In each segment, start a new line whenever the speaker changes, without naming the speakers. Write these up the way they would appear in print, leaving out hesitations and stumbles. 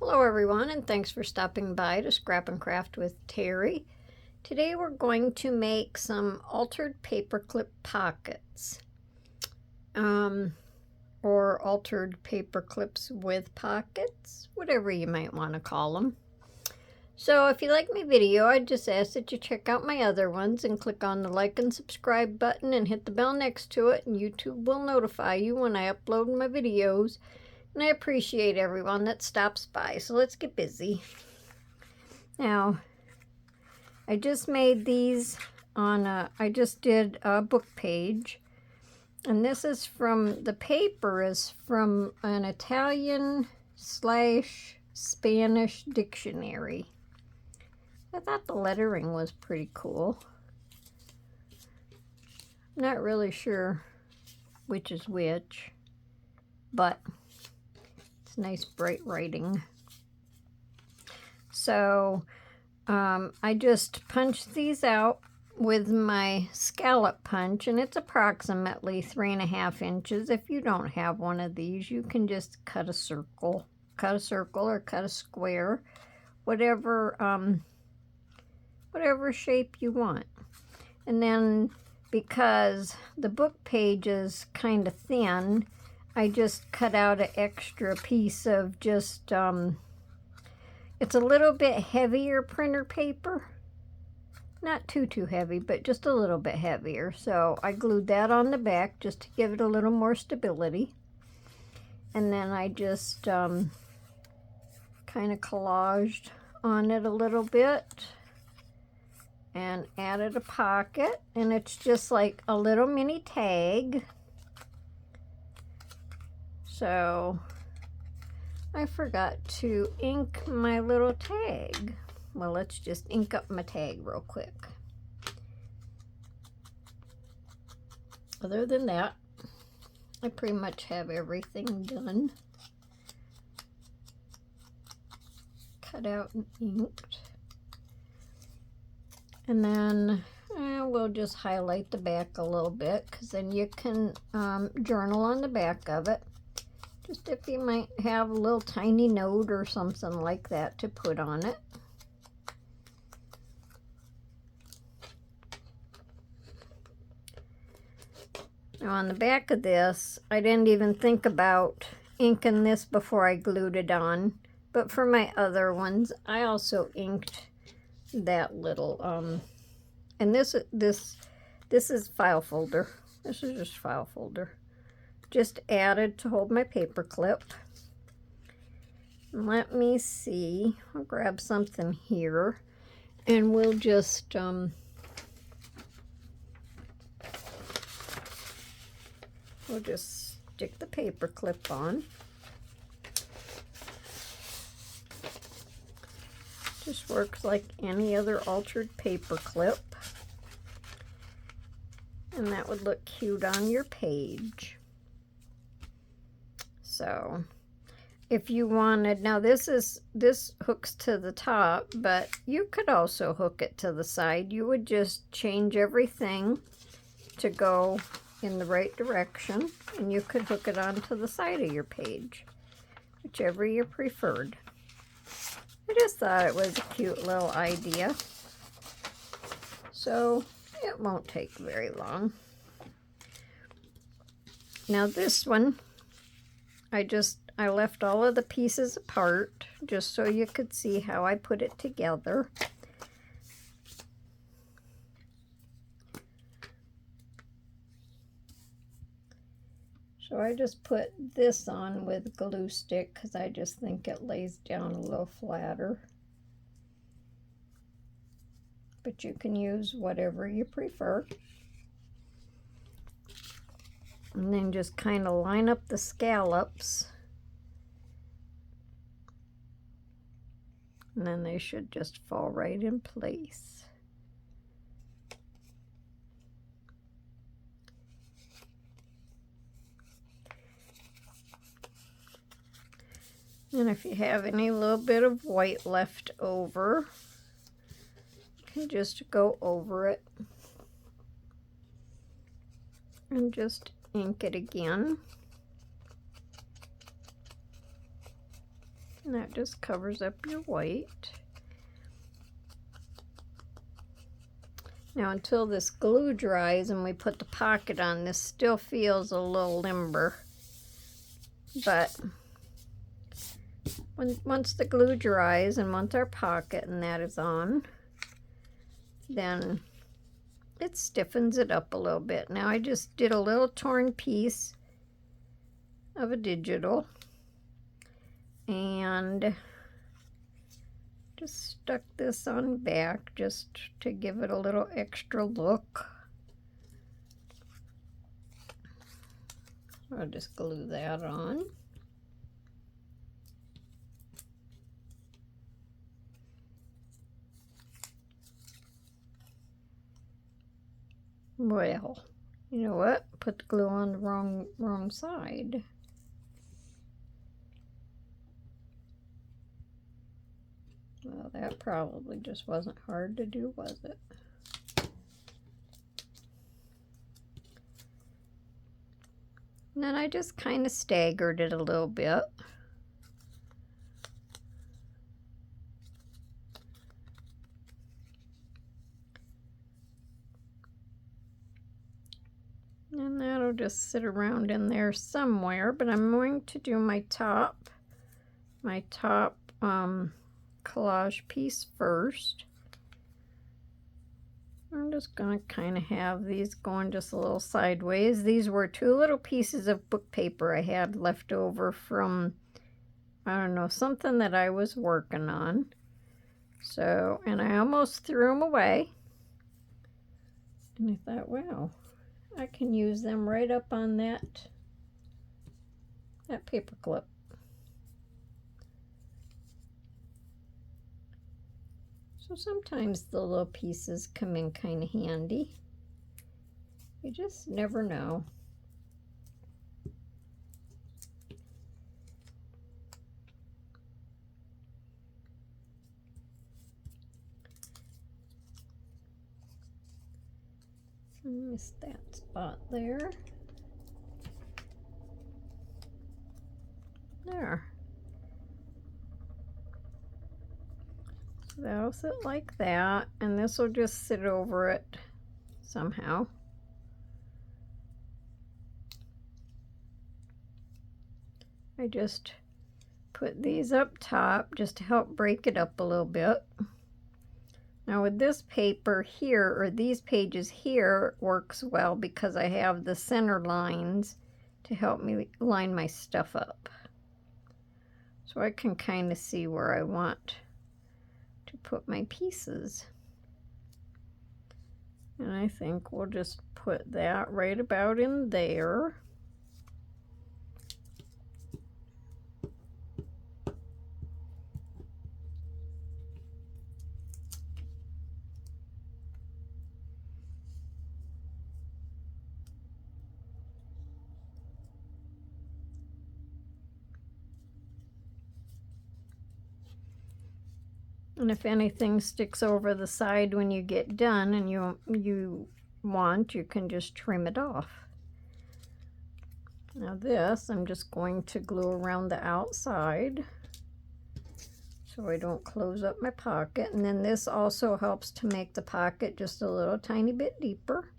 Hello everyone, and thanks for stopping by to Scrap and Craft with Terry. Today we're going to make some altered paperclip pockets, or altered paperclips with pockets, whatever you might want to call them. So if you like my video, I just ask that you check out my other ones and click on the like and subscribe button and hit the bell next to it, and YouTube will notify you when I upload my videos. And I appreciate everyone that stops by. So let's get busy. Now, I just made these on I just did a book page. And this is from, the paper is from an Italian/Spanish dictionary. I thought the lettering was pretty cool. I'm not really sure which is which, but it's nice bright writing. So I just punched these out with my scallop punch, and it's approximately 3.5 inches. If you don't have one of these, you can just cut a circle or cut a square, whatever shape you want. And then, because the book page is kind of thin, I just cut out an extra piece of just, it's a little bit heavier printer paper. Not too heavy, but just a little bit heavier. So I glued that on the back just to give it a little more stability. And then I just kind of collaged on it a little bit and added a pocket. And it's just like a little mini tag. So I forgot to ink my little tag. Well, let's just ink up my tag real quick. Other than that, I pretty much have everything done. Cut out and inked. And then we'll just highlight the back a little bit, because then you can journal on the back of it. Just if you might have a little tiny note or something like that to put on it. Now on the back of this, I didn't even think about inking this before I glued it on. But for my other ones, I also inked that little, and this is file folder. This is just file folder. Just added to hold my paper clip. Let me see, I'll grab something here and we'll just stick the paper clip on. Just works like any other altered paper clip, and that would look cute on your page. So if you wanted, now this hooks to the top, but you could also hook it to the side. You would just change everything to go in the right direction, and you could hook it onto the side of your page, whichever you preferred. I just thought it was a cute little idea. So it won't take very long. Now this one, I left all of the pieces apart just so you could see how I put it together. So I just put this on with glue stick because I just think it lays down a little flatter. But you can use whatever you prefer. And then just kind of line up the scallops. And then they should just fall right in place. And if you have any little bit of white left over, you can just go over it and just ink it again. And that just covers up your white. Now until this glue dries and we put the pocket on, this still feels a little limber. But once the glue dries and once our pocket and that is on, then it stiffens it up a little bit. Now I just did a little torn piece of a digital and just stuck this on back just to give it a little extra look. I'll just glue that on. Well, you know what? Put the glue on the wrong side. Well, that probably just wasn't hard to do, was it? And then I just kind of staggered it a little bit. And that'll just sit around in there somewhere, but I'm going to do my top collage piece first. I'm just going to kind of have these going just a little sideways. These were 2 little pieces of book paper I had left over from, I don't know, something that I was working on. So, and I almost threw them away. And I thought, wow, I can use them right up on that paper clip. So sometimes the little pieces come in kind of handy. You just never know. I missed that spot there. There. So that'll sit like that, and this will just sit over it somehow. I just put these up top just to help break it up a little bit. Now with this paper here, or these pages here, works well because I have the center lines to help me line my stuff up. So I can kind of see where I want to put my pieces. And I think we'll just put that right about in there. And if anything sticks over the side when you get done and you can just trim it off. Now this, I'm just going to glue around the outside so I don't close up my pocket. And then this also helps to make the pocket just a little tiny bit deeper.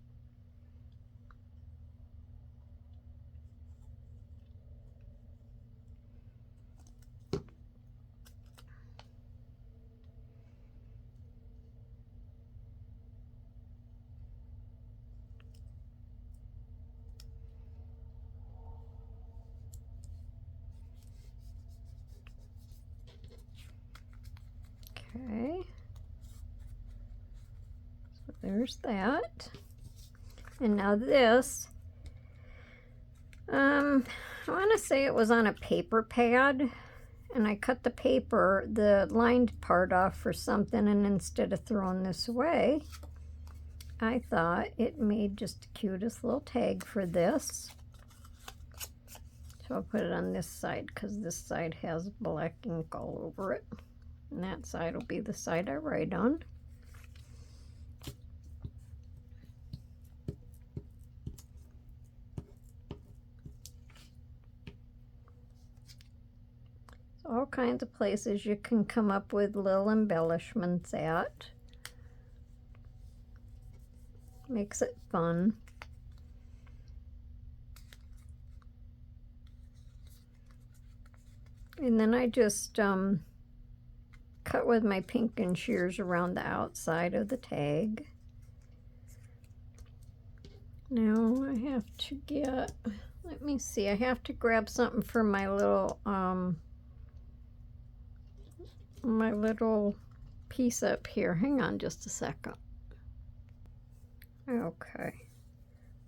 Okay, so there's that. And now this, I want to say it was on a paper pad, and I cut the paper, the lined part off for something, and instead of throwing this away, I thought it made just the cutest little tag for this. So I'll put it on this side because this side has black ink all over it. And that side will be the side I write on. All kinds of places you can come up with little embellishments at. Makes it fun. And then I just cut with my pinking shears around the outside of the tag. Now I have to get, let me see, I have to grab something for my little piece up here. Hang on just a second. Okay,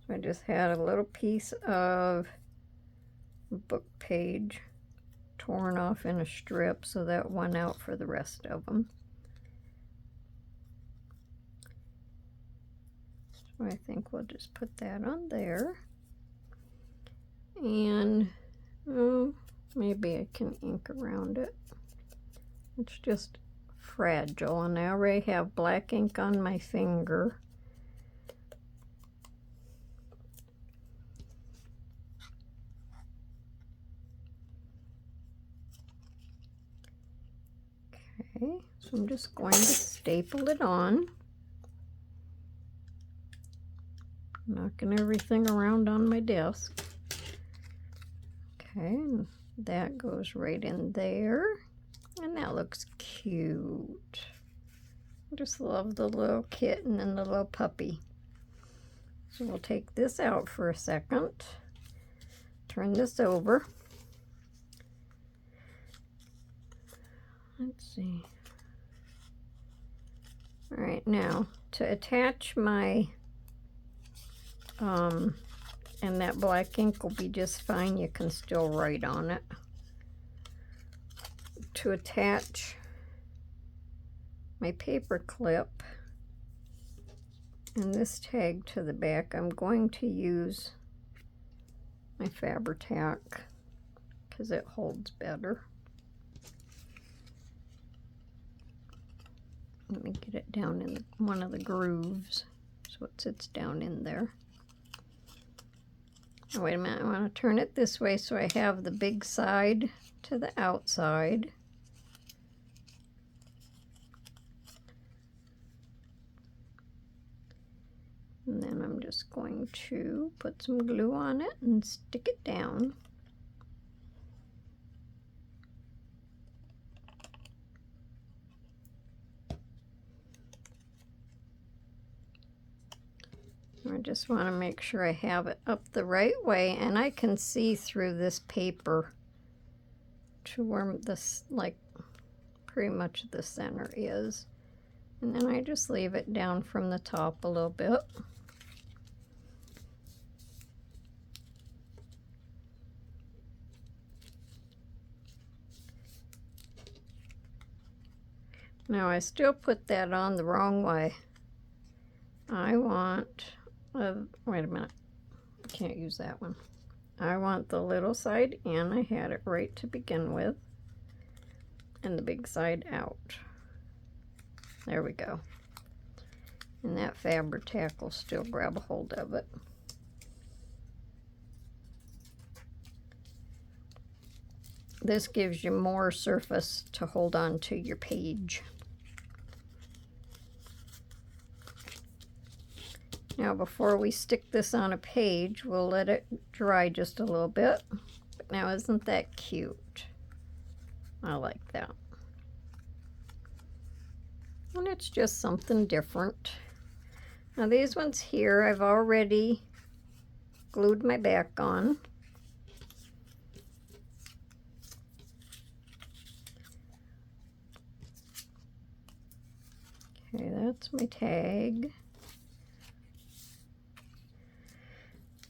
so I just had a little piece of book page torn off in a strip, so that went out for the rest of them. So I think we'll just put that on there. And maybe I can ink around it. It's just fragile, and I already have black ink on my finger. Okay, so I'm just going to staple it on. Knocking everything around on my desk. Okay, and that goes right in there. And that looks cute. I just love the little kitten and the little puppy. So we'll take this out for a second. Turn this over. Let's see. All right, now to attach my, and that black ink will be just fine. You can still write on it. To attach my paper clip and this tag to the back, I'm going to use my Fabri-Tac because it holds better. Let me get it down in one of the grooves so it sits down in there. Oh, wait a minute, I want to turn it this way so I have the big side to the outside. And then I'm just going to put some glue on it and stick it down. I just want to make sure I have it up the right way, and I can see through this paper to where this, like, pretty much the center is. And then I just leave it down from the top a little bit. Now I still put that on the wrong way. I want, wait a minute, I can't use that one. I want the little side in. I had it right to begin with, and the big side out. There we go. And that Fabri-Tac will still grab a hold of it. This gives you more surface to hold on to your page. Now before we stick this on a page, we'll let it dry just a little bit. But now isn't that cute? I like that. And it's just something different. Now these ones here, I've already glued my back on. Okay, that's my tag.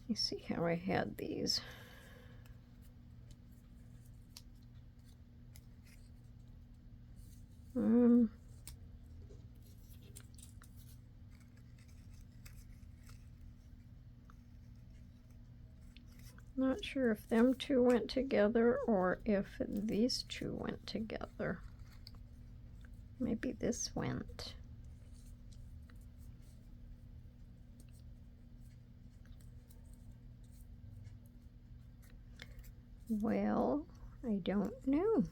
Let me see how I had these. Not sure if them two went together or if these two went together. Maybe this went. Well, I don't know.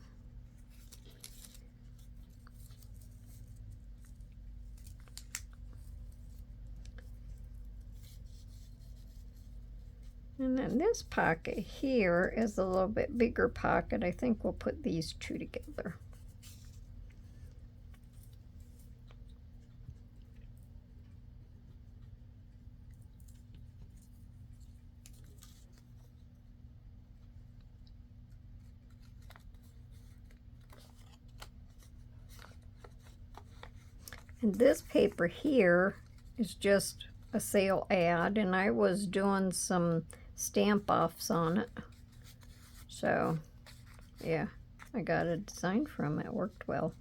then this pocket here is a little bit bigger pocket. I think we'll put these two together. And this paper here is just a sale ad, and I was doing some stamp offs on it. So, yeah, I got a design from it. It worked well.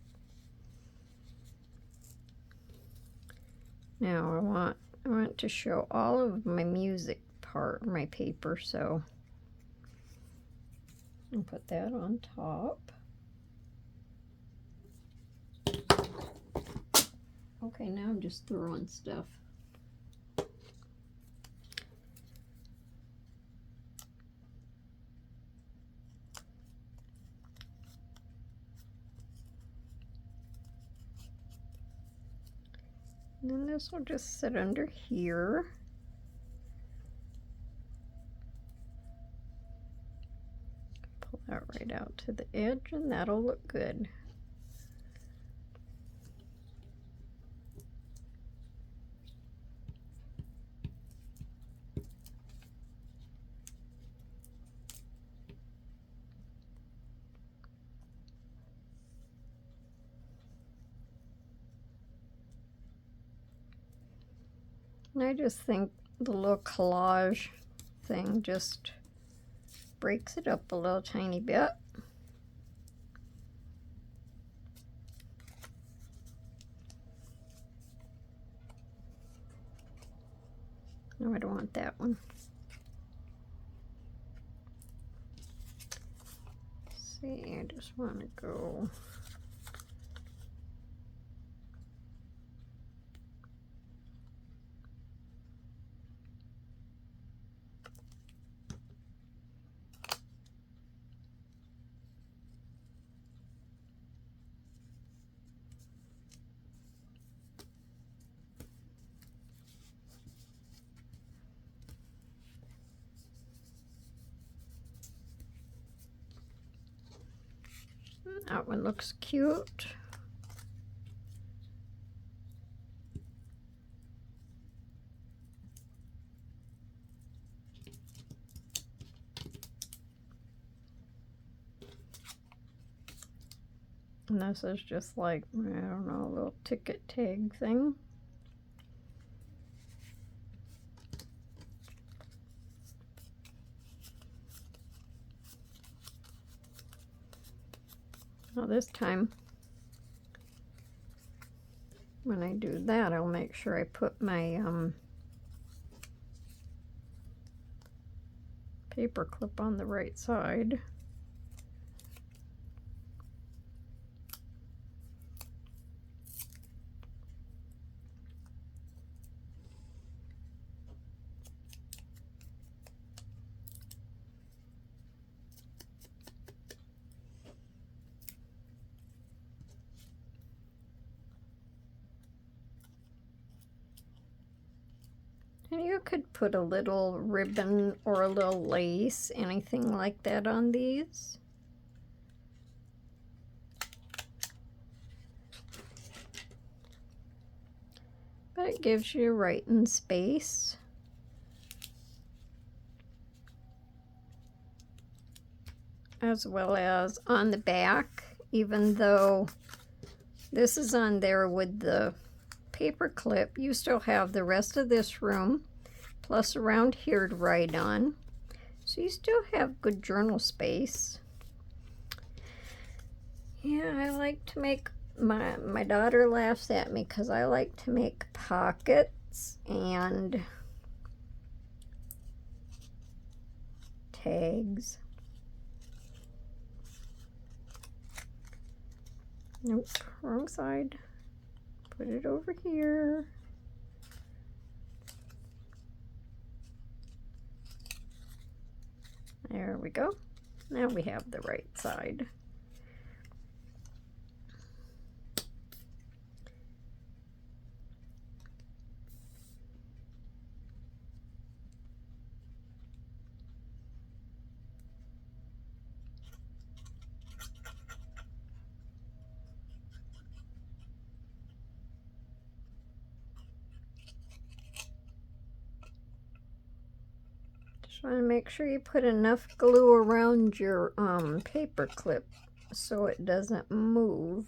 Now I want to show all of my music part, my paper, so I'll put that on top. Okay, now I'm just throwing stuff. And then this will just sit under here. Pull that right out to the edge, and that'll look good. And I just think the little collage thing just breaks it up a little tiny bit. No, I don't want that one. Let's see, I just want to go. That one looks cute. And this is just like, I don't know, a little ticket tag thing. Now this time, when I do that, I'll make sure I put my paper clip on the right side. And you could put a little ribbon or a little lace, anything like that on these. But it gives you writing space. As well as on the back, even though this is on there with the paper clip, you still have the rest of this room plus around here to write on, so you still have good journal space. Yeah, I like to make, my daughter laughs at me because I like to make pockets and tags. Nope, wrong side. Put it over here. There we go. Now we have the right side. Just want to make sure you put enough glue around your paper clip so it doesn't move.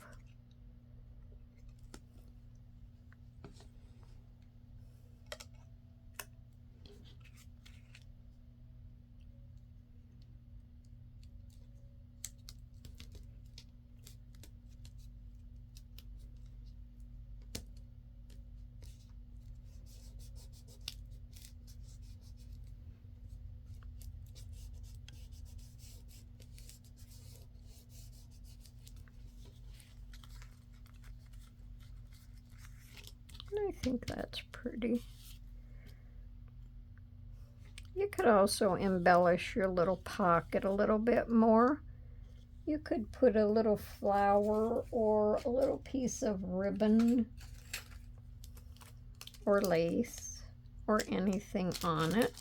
I think that's pretty. You could also embellish your little pocket a little bit more. You could put a little flower or a little piece of ribbon or lace or anything on it.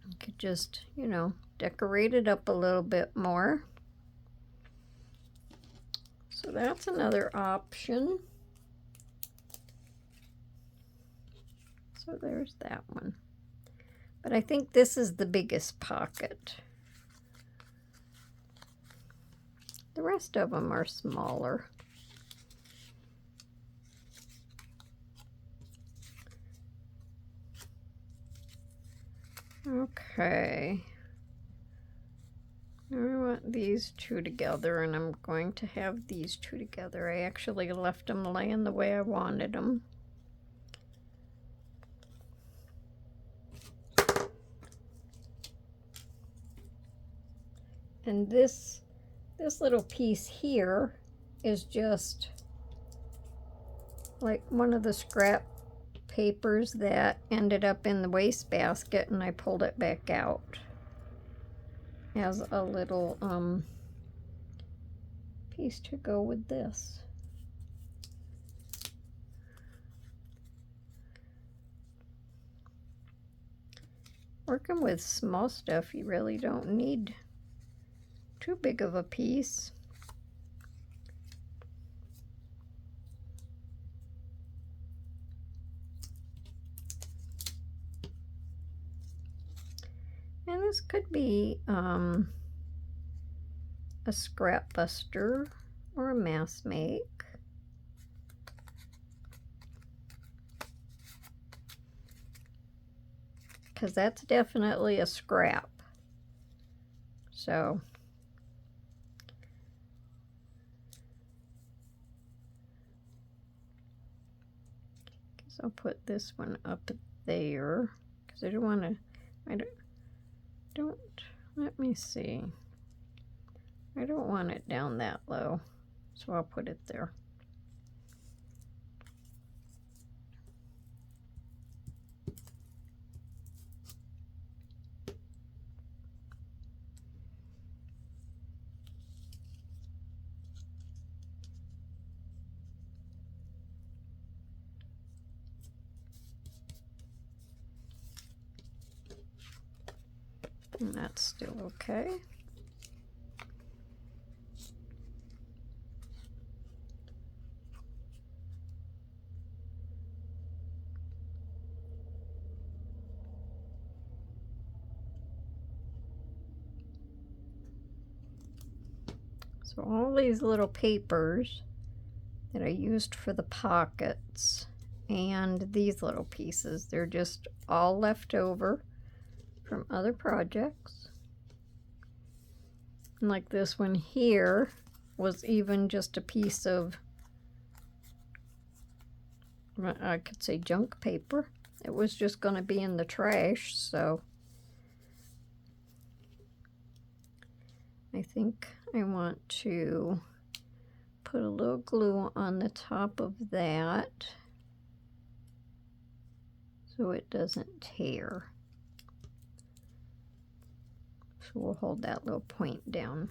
You could just, you know, decorate it up a little bit more. So that's another option. So there's that one. But I think this is the biggest pocket. The rest of them are smaller. Okay. I want these two together, and I'm going to have these two together. I actually left them laying the way I wanted them. And this little piece here is just like one of the scrap papers that ended up in the wastebasket, and I pulled it back out as a little piece to go with this. Working with small stuff, you really don't need too big of a piece. And this could be a Scrapbuster or a mass make. Because that's definitely a scrap. So guess I'll put this one up there because I don't want to. Don't let me see. I don't want it down that low, so I'll put it there. And that's still okay. So all these little papers that I used for the pockets and these little pieces, they're just all left over from other projects. And like this one here was even just a piece of, I could say, junk paper. It was just going to be in the trash, so I think I want to put a little glue on the top of that so it doesn't tear. So we'll hold that little point down.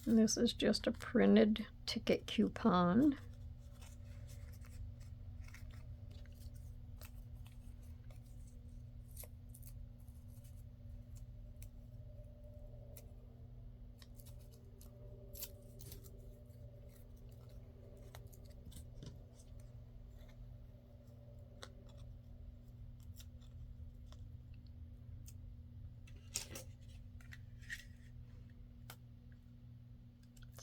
And this is just a printed ticket coupon.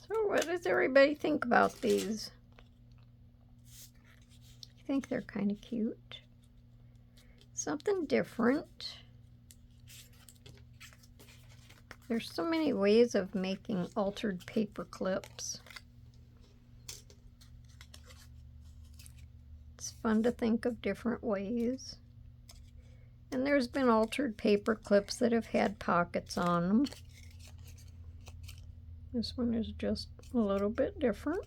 So what does everybody think about these? I think they're kind of cute. Something different. There's so many ways of making altered paper clips. It's fun to think of different ways. And there's been altered paper clips that have had pockets on them. This one is just a little bit different.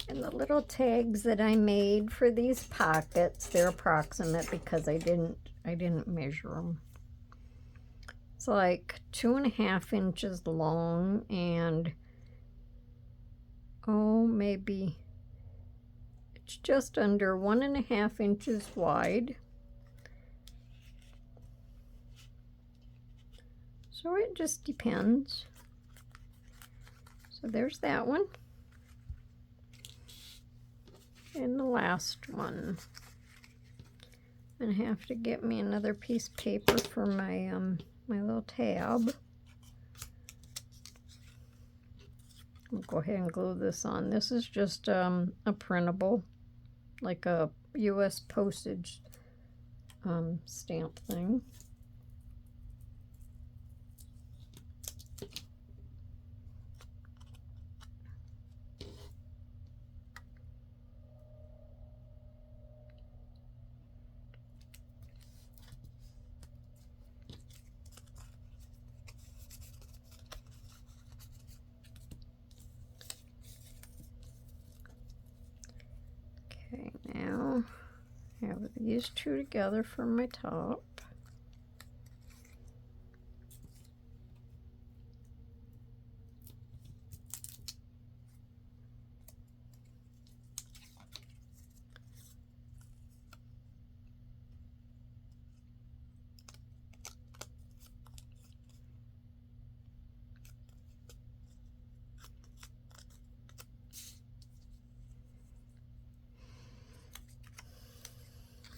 And the little tags that I made for these pockets, they're approximate because I didn't measure them. It's like 2.5 inches long and maybe it's just under 1.5 inches wide. So it just depends. So there's that one. And the last one. I'm gonna have to get me another piece of paper for my my little tab. I'll go ahead and glue this on. This is just a printable, like a US postage stamp thing. Okay, now I have these two together for my top.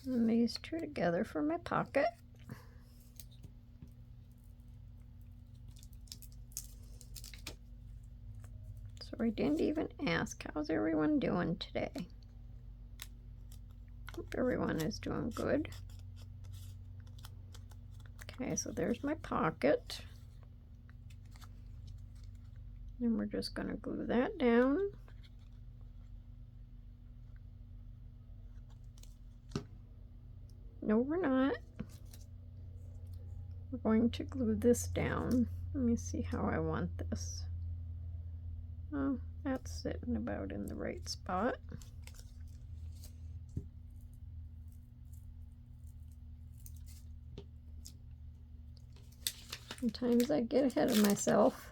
And these two together for my pocket. So I didn't even ask, how's everyone doing today? Hope everyone is doing good. Okay, so there's my pocket. And we're just going to glue that down. No, we're not. We're going to glue this down. Let me see how I want this. Oh, that's sitting about in the right spot. Sometimes I get ahead of myself.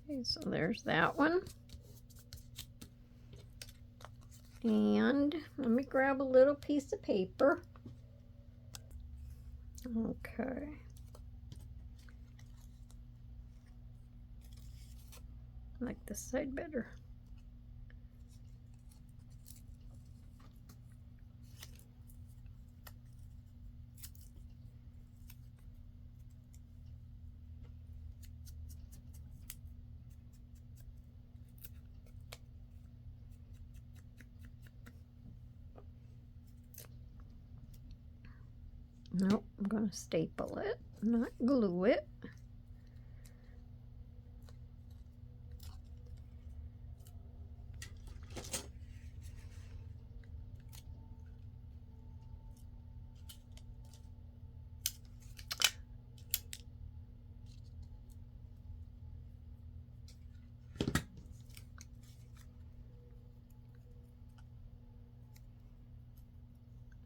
Okay, so there's that one. And let me grab a little piece of paper. Okay. I like this side better. Nope, I'm going to staple it, not glue it.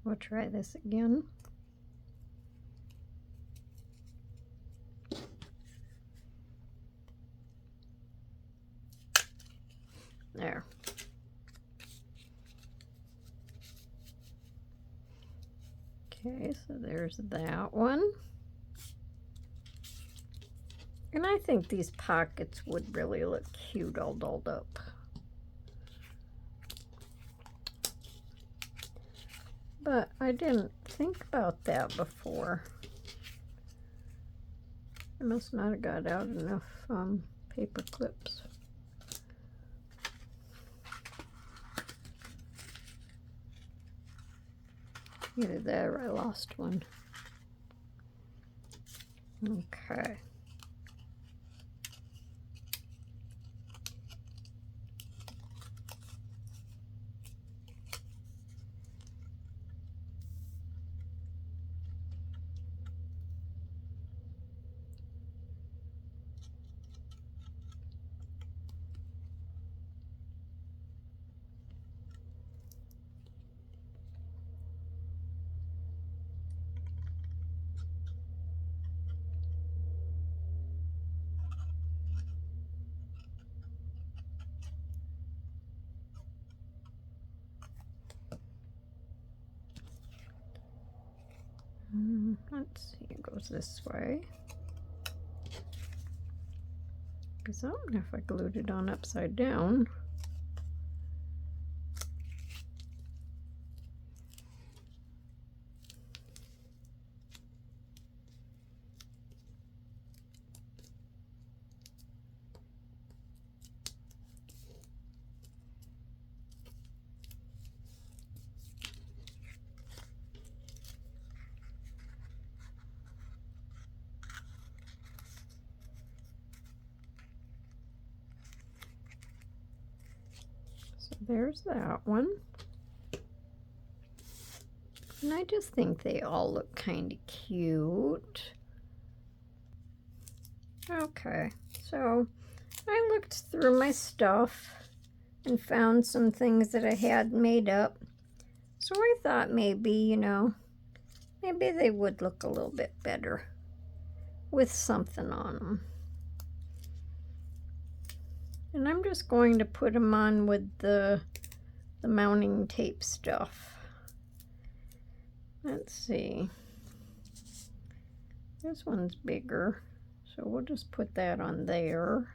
We'll try this again. There. Okay, so there's that one. And I think these pockets would really look cute all dolled up. But I didn't think about that before. I must not have got out enough paper clips. Either that or I lost one. Okay. Let's see, it goes this way. Because I don't know if I glued it on upside down. There's that one. And I just think they all look kind of cute. Okay, so I looked through my stuff and found some things that I had made up. So I thought maybe, you know, maybe they would look a little bit better with something on them. And I'm just going to put them on with the mounting tape stuff. Let's see. This one's bigger, so we'll just put that on there.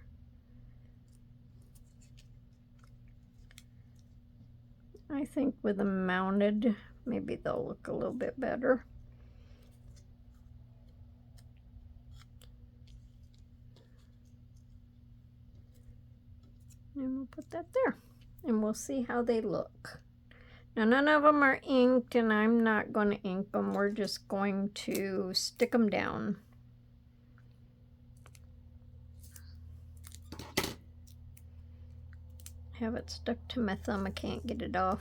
I think with them mounted, maybe they'll look a little bit better. And we'll put that there, and we'll see how they look. Now, none of them are inked, and I'm not going to ink them. We're just going to stick them down. Have it stuck to my thumb. I can't get it off.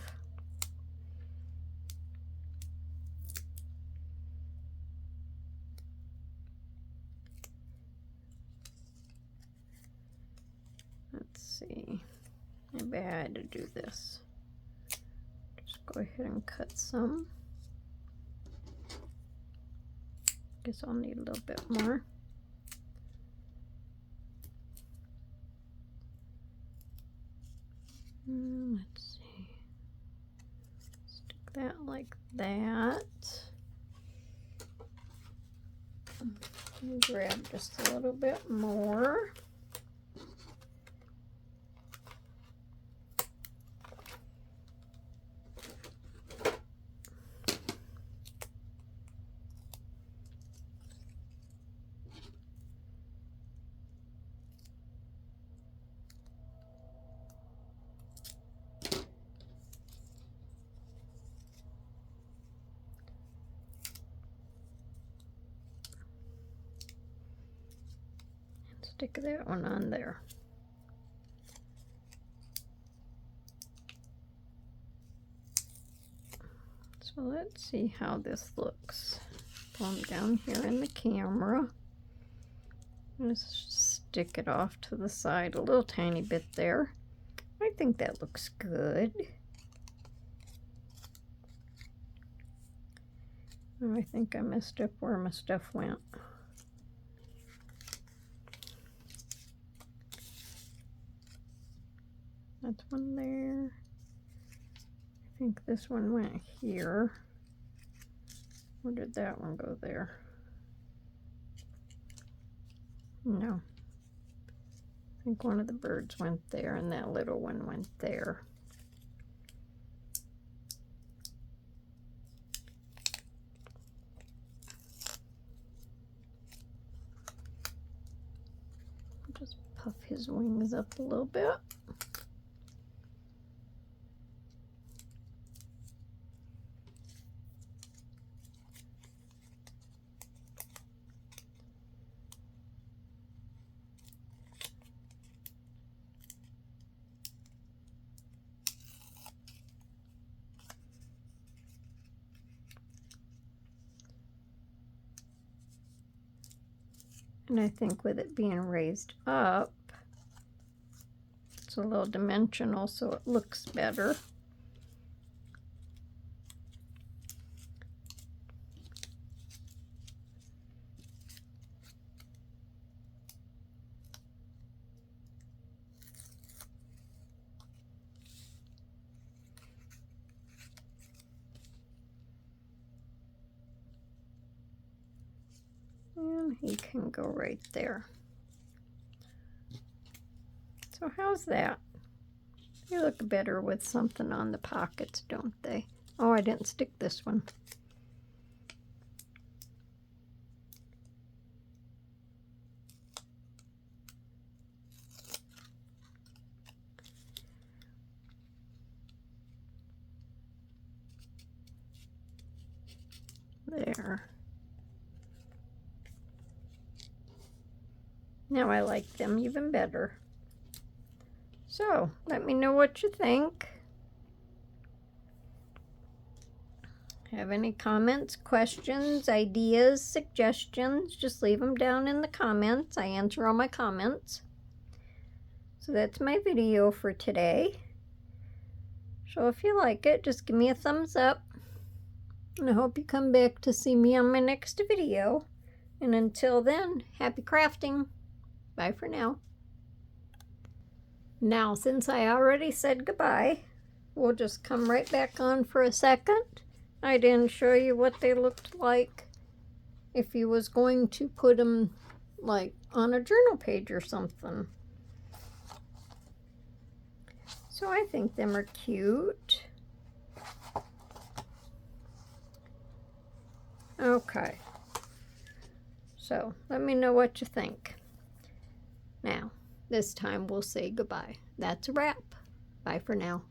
Let's see. Maybe I had to do this. Just go ahead and cut some. Guess I'll need a little bit more. Let's see. Stick that like that. And grab just a little bit more. Stick that one on there. So let's see how this looks. Pull them down here in the camera. Just stick it off to the side a little tiny bit there. I think that looks good. Oh, I think I messed up where my stuff went. That's one there. I think this one went here. Or did that one go there? No. I think one of the birds went there and that little one went there. I'll just puff his wings up a little bit. And I think with it being raised up, it's a little dimensional, so it looks better. And he can go right there. So how's that? They look better with something on the pockets, don't they? Oh, I didn't stick this one. There. Now I like them even better. So, let me know what you think. Have any comments, questions, ideas, suggestions? Just leave them down in the comments. I answer all my comments. So that's my video for today. So if you like it, just give me a thumbs up. And I hope you come back to see me on my next video. And until then, happy crafting. Bye for now. Now, since I already said goodbye, we'll just come right back on for a second. I didn't show you what they looked like if you was going to put them like on a journal page or something. So I think them are cute. Okay. So let me know what you think. Now, this time we'll say goodbye. That's a wrap. Bye for now.